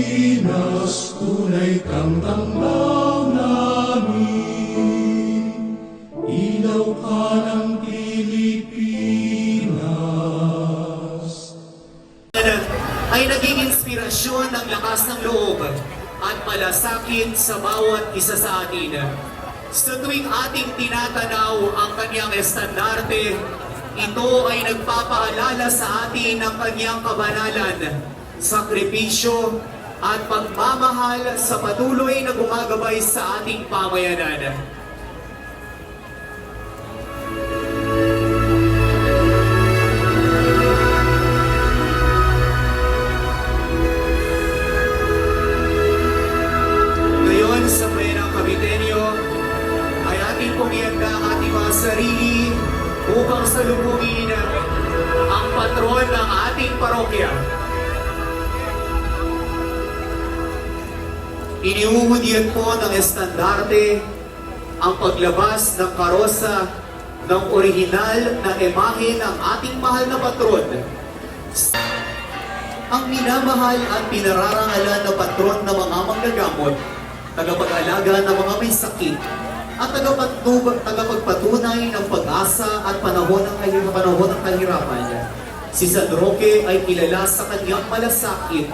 Pilipinas, tunay kang tanglaw namin. Ilaw ka ng Pilipinas. Ay naging inspirasyon ng lakas ng loob at malasakit sa bawat isa sa atin. Sa tuwing ating tinatanaw ang kanyang estandarte, ito ay nagpapaalala sa atin ng kanyang kabanalan, sakripisyo at pagmamahal sa patuloy na gumagabay sa ating pamayanan. Ngayon sa Bayanang Caviteño ay ating pumiyanda ang ating mga sarili upang salubungin ang patron ng ating parokya. Iniuhunyan po ng estandarte ang paglabas ng karosa ng orihinal na imahe ng ating mahal na patron. Ang minamahal at pinararangalan na patron ng mga manggagamot, tagapag-alaga ng mga may sakit, at tagapagpatunay ng pag-asa at panahon ng kahirapan. Si San Roque ay kilala sa kanyang malasakit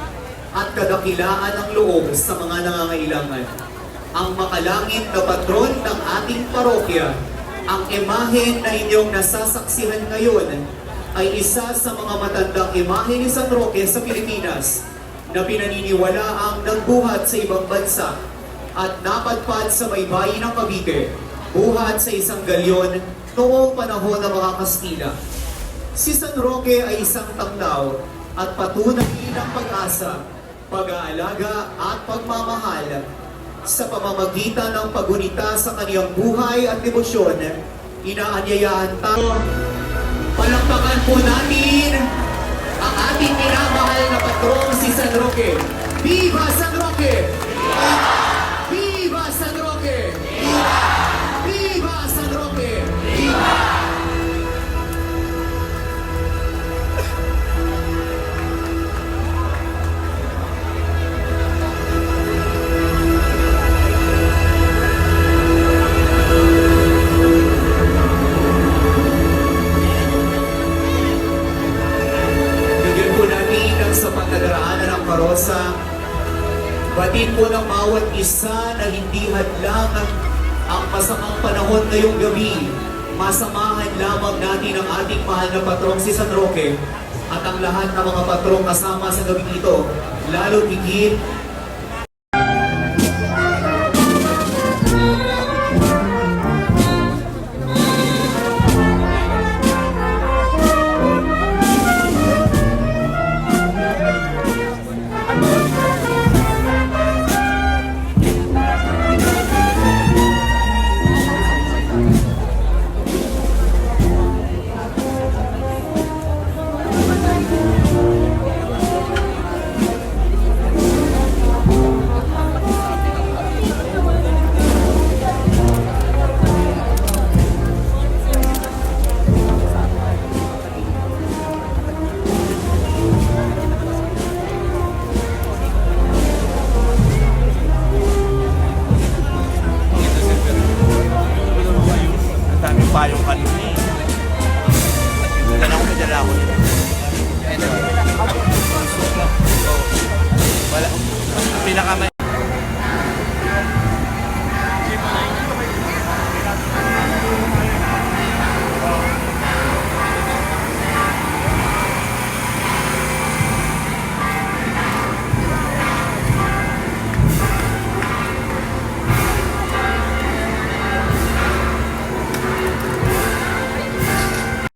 at kadakilaan ng loob sa mga nangangailangan. Ang makalangit na patron ng ating parokya, ang imahe na inyong nasasaksihan ngayon, ay isa sa mga matandang imahe ni San Roque sa Pilipinas na pinaniniwalaang nagbuhat sa ibang bansa at napadpad sa baybayin ng Cavite, buhat sa isang galyon noong panahon ng mga Kastila. Si San Roque ay isang tanglaw at patunay ng pag-asa, pag-aalaga at pagmamahal. Sa pamamagitan ng pagunita sa kaniyang buhay at debosyon, inaanyayahan tayo. Palakpakan po natin ang ating minamahal na patrong si San Roque. Viva San Roque! Viva San Roque! Viva! Viva San Roque! Viva! Bigyan po natin ang sapat na daraanan ng karosa. Batid po ng bawat isa na hindi hadlang ang masamang panahon ngayong gabi. Masamahan lamang natin ang ating mahal na patrong si San Roque at ang lahat ng mga patrong kasama sa gabi ito, lalo higit